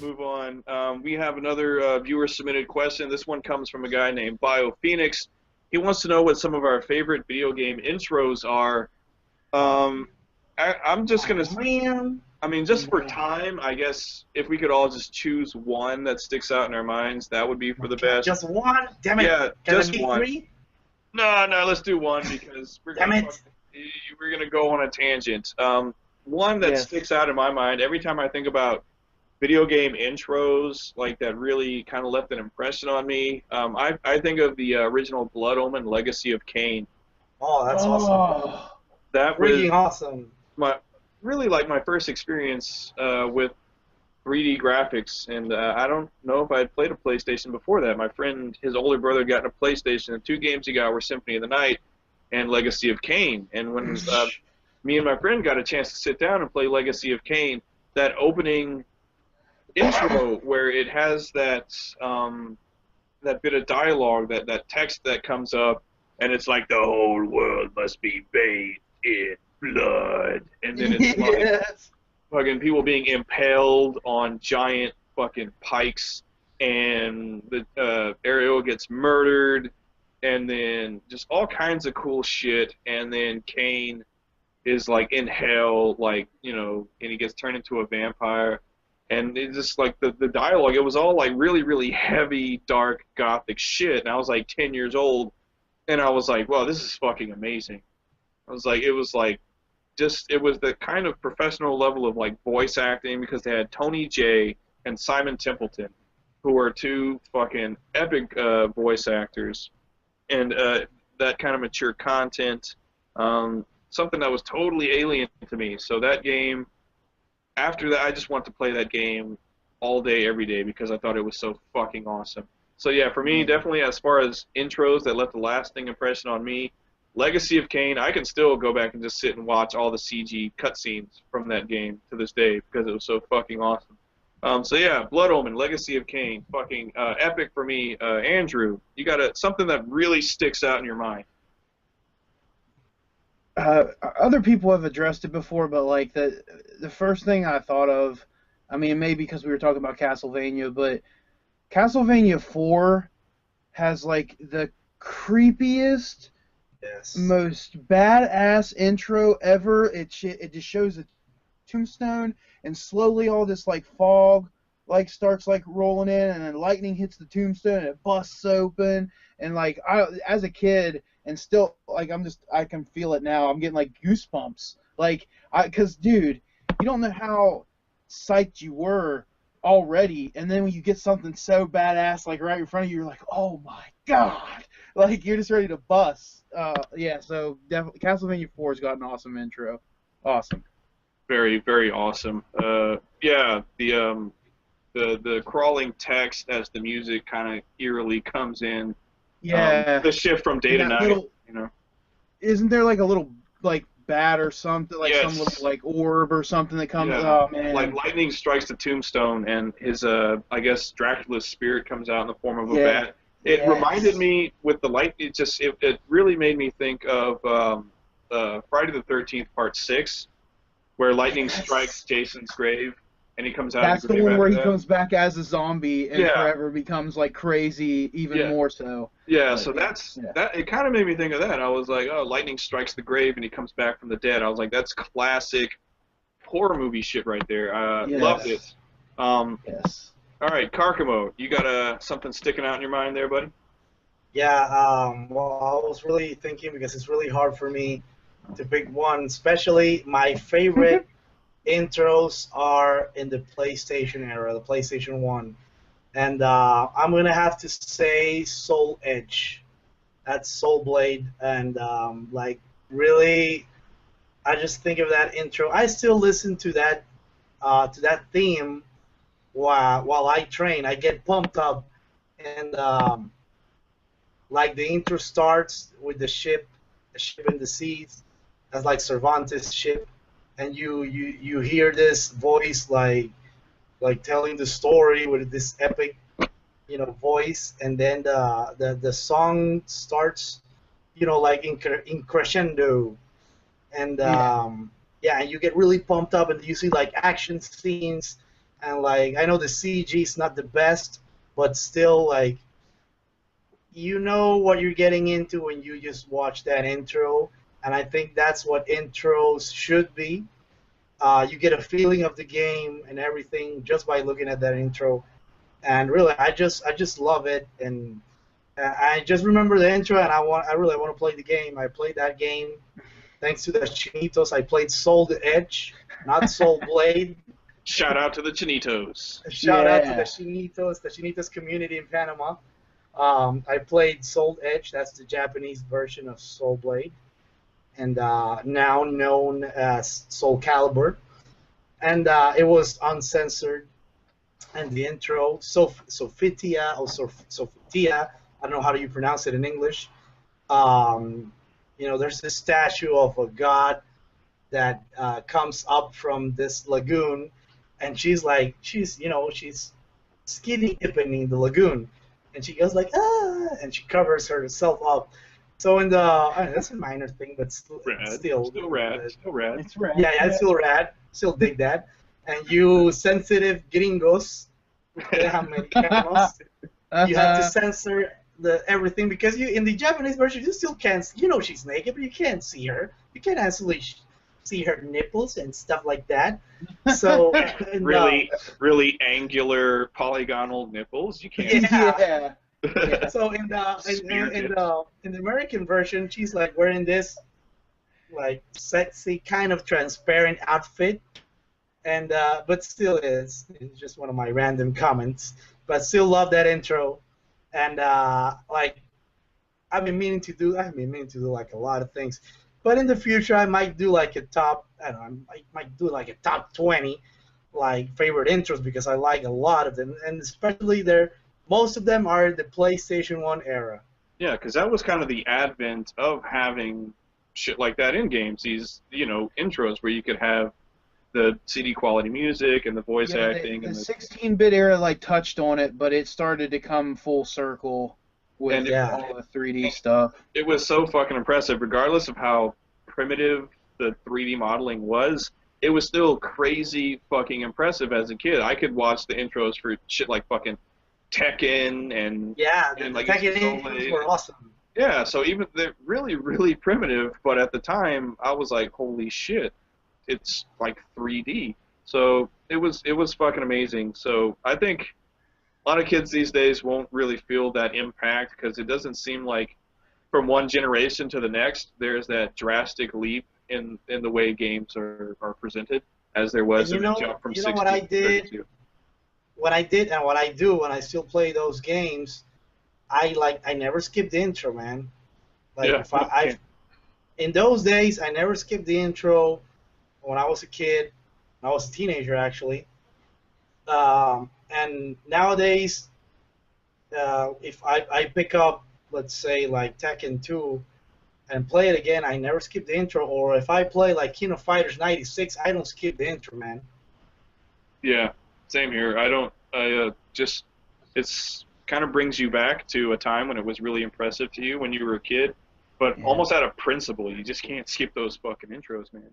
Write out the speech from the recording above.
move on. We have another viewer-submitted question. This one comes from a guy named BioPhoenix. He wants to know what some of our favorite video game intros are. I'm just gonna. Man. I mean, just for time, I guess if we could all just choose one that sticks out in our minds, that would be for the best. Just one? Damn it. Yeah, Can just it be one. three? No, let's do one because Damn it. we're gonna go on a tangent. One that Yes. sticks out in my mind every time I think about video game intros, like that really kind of left an impression on me. I think of the original Blood Omen Legacy of Kain. Oh, that's awesome. Oh, That was Freaking awesome. really like my first experience with 3D graphics, and I don't know if I had played a PlayStation before that. My friend, his older brother, got a PlayStation, and two games he got were Symphony of the Night and Legacy of Kain. And when me and my friend got a chance to sit down and play Legacy of Kain, that opening intro where it has that that bit of dialogue, that text that comes up, and it's like the whole world must be bathed in blood, and then it's like yes. fucking people being impaled on giant fucking pikes, and the Ariel gets murdered, and then just all kinds of cool shit, and then Kain is like in hell, like, you know, and he gets turned into a vampire, and it's just like the dialogue, it was all like really, really heavy, dark, gothic shit, and I was like 10 years old, and I was like, wow, this is fucking amazing. I was like, it was like, it was the kind of professional level of like voice acting, because they had Tony Jay and Simon Templeton, who are two fucking epic voice actors, and that kind of mature content, something that was totally alien to me. So that game, after that, I just want to play that game all day, every day, because I thought it was so fucking awesome. So yeah, for me, definitely as far as intros that left a lasting impression on me, Legacy of Kain, I can still go back and just sit and watch all the CG cutscenes from that game to this day because it was so fucking awesome. So yeah, Blood Omen, Legacy of Kain, fucking epic for me. Andrew, you got something that really sticks out in your mind? Other people have addressed it before, but like the first thing I thought of, I mean, maybe because we were talking about Castlevania, but Castlevania 4 has like the creepiest, most badass intro ever. It just shows a tombstone, and slowly all this like fog like starts like rolling in, and then lightning hits the tombstone and it busts open, and like as a kid, and still like I can feel it now. I'm getting like goosebumps, like because dude, you don't know how psyched you were already, and then when you get something so badass like right in front of you, you're like, oh my god, like you're just ready to bust. Yeah, so definitely Castlevania 4's got an awesome intro. Awesome. Very, very awesome. Yeah, the crawling text as the music kind of eerily comes in. Yeah. The shift from day to night, you know. Isn't there like a little like bat or something, like Yes. some little like orb or something that comes? Yeah. Oh man. Like lightning strikes the tombstone, and his I guess Dracula's spirit comes out in the form of a bat. It reminded me with the light. It really made me think of Friday the 13th Part 6, where lightning strikes Jason's grave, and he comes out. That's of the the grave one where he after that. comes back as a zombie and forever becomes like crazy, even more so. Yeah, But, so that. It kind of made me think of that. I was like, oh, lightning strikes the grave and he comes back from the dead. I was like, that's classic horror movie shit right there. Loved it. Yes. All right, Karkamo, you got something sticking out in your mind there, buddy? Yeah, well, I was really thinking, because it's really hard for me to pick one, especially my favorite intros are in the PlayStation era, the PlayStation 1. And I'm going to have to say Soul Edge. That's Soul Blade. And, like, really, I just think of that intro. I still listen to that theme while I train. I get pumped up. And, like, the intro starts with the ship in the seas. That's like Cervantes' ship. And you hear this voice like telling the story with this epic, voice, and then the song starts, like in crescendo, and and you get really pumped up, and you see like action scenes and like I know the CG is not the best, but still like you know what you're getting into when you just watch that intro, and I think that's what intros should be. You get a feeling of the game and everything just by looking at that intro, and really, I just love it, and I just remember the intro, and I really want to play the game. I played that game thanks to the Chinitos. I played Soul Edge, not Soul Blade. Shout out to the Chinitos. Shout out to Yeah. the Chinitos community in Panama. I played Soul Edge. That's the Japanese version of Soul Blade, and now known as Soul Calibur. And it was uncensored. And the intro, Sofitia or Sofitia, I don't know how do you pronounce it in English. There's this statue of a god that comes up from this lagoon, and she's skinny dipping in the lagoon, and she goes like and she covers herself up. So that's a minor thing, but Rad. still Rad. Still rad. It's rad. yeah, it's still rad. Still dig that. And you sensitive gringos, Americanos, you have to censor everything because you in the Japanese version you still can't. You know she's naked, but you can't see her. You can't actually see her nipples and stuff like that. So and, Really angular polygonal nipples. You can't. yeah. Yeah. So in the American version, she's like wearing this like sexy kind of transparent outfit, and but still it's just one of my random comments. But still love that intro, and like I've been meaning to do like a lot of things, but in the future I might do like a top. I don't know. I might do like a top 20 like favorite intros because I like a lot of them, and especially most of them are the PlayStation 1 era. Yeah, because that was kind of the advent of having shit like that in games. These, intros where you could have the CD quality music and the voice acting. The and 16-bit era like touched on it, but it started to come full circle with And all the 3D stuff. it was so fucking impressive, regardless of how primitive the 3D modeling was. It was still crazy fucking impressive as a kid. I could watch the intros for shit like fucking Tekken and Yeah, the and like Tekken Soul intros Blade. were awesome. Yeah, so even they're really, really primitive, but at the time I was like, holy shit, it's like 3D. So it was fucking amazing. So I think a lot of kids these days won't really feel that impact because it doesn't seem like from one generation to the next there's that drastic leap in the way games are presented as there was And in the jump from you know 16 what I to did? 32. What I did and what I do when I still play those games, I never skip the intro, man. Like Yeah, if I in those days I never skipped the intro when I was a kid. I was a teenager actually. And nowadays, if I pick up, let's say like Tekken 2 and play it again, I never skip the intro. Or if I play like King of Fighters 96, I don't skip the intro, man. Yeah, same here. Just it's kind of brings you back to a time when it was really impressive to you when you were a kid, but Yeah. almost out of principle, you just can't skip those fucking intros, man.